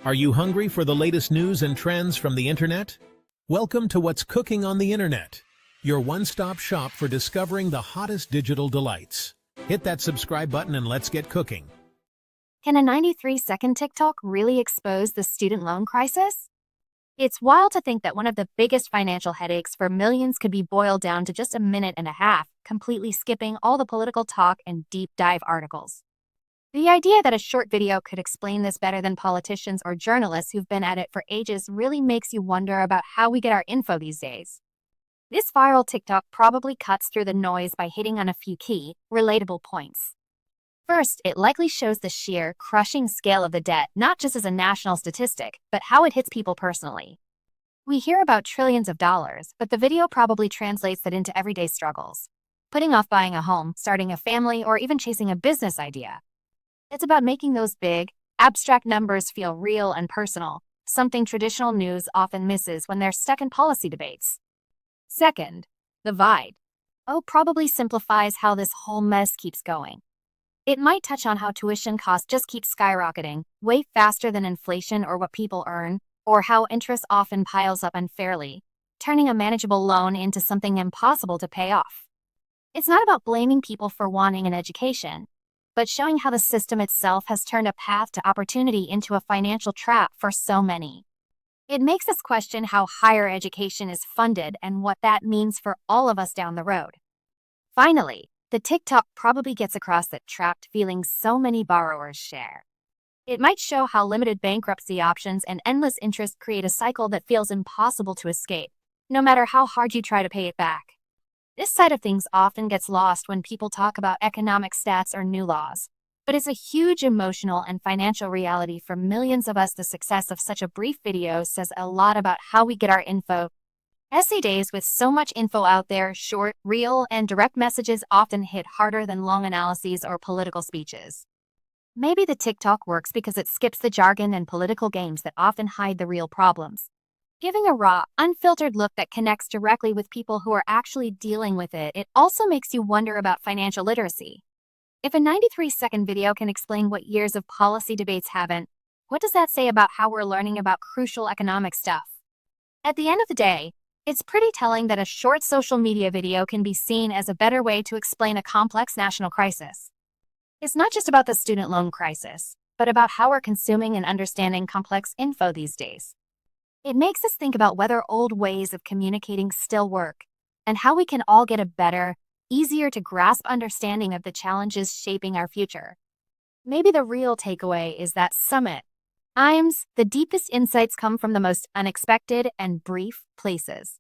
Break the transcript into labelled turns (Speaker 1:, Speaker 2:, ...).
Speaker 1: Are you hungry for the latest news and trends from the internet? Welcome to What's Cooking on the Internet, your one-stop shop for discovering the hottest digital delights. Hit that subscribe button and let's get cooking.
Speaker 2: Can a 93-second TikTok really expose the student loan crisis? It's wild to think that one of the biggest financial headaches for millions could be boiled down to just a minute and a half, completely skipping all the political talk and deep dive articles. The idea that a short video could explain this better than politicians or journalists who've been at it for ages really makes you wonder about how we get our info these days. This viral TikTok probably cuts through the noise by hitting on a few key, relatable points. First, it likely shows the sheer, crushing scale of the debt not just as a national statistic, but how it hits people personally. We hear about trillions of dollars, but the video probably translates that into everyday struggles. Putting off buying a home, starting a family, or even chasing a business idea. It's about making those big, abstract numbers feel real and personal, something traditional news often misses when they're stuck in policy debates. Second, the vibe. Probably simplifies how this whole mess keeps going. It might touch on how tuition costs just keep skyrocketing, way faster than inflation or what people earn, or how interest often piles up unfairly, turning a manageable loan into something impossible to pay off. It's not about blaming people for wanting an education, but showing how the system itself has turned a path to opportunity into a financial trap for so many. It makes us question how higher education is funded and what that means for all of us down the road. Finally, the TikTok probably gets across that trapped feelings so many borrowers share. It might show how limited bankruptcy options and endless interest create a cycle that feels impossible to escape, no matter how hard you try to pay it back. This side of things often gets lost when people talk about economic stats or new laws, but it's a huge emotional and financial reality for millions of us. The success of such a brief video says a lot about how we get our info. Essay days with so much info out there, short, real, and direct messages often hit harder than long analyses or political speeches. Maybe the TikTok works because it skips the jargon and political games that often hide the real problems, giving a raw, unfiltered look that connects directly with people who are actually dealing with it. It also makes you wonder about financial literacy. If a 93-second video can explain what years of policy debates haven't, what does that say about how we're learning about crucial economic stuff? At the end of the day, it's pretty telling that a short social media video can be seen as a better way to explain a complex national crisis. It's not just about the student loan crisis, but about how we're consuming and understanding complex info these days. It makes us think about whether old ways of communicating still work, and how we can all get a better, easier to grasp understanding of the challenges shaping our future. Maybe the real takeaway is that the deepest insights come from the most unexpected and brief places.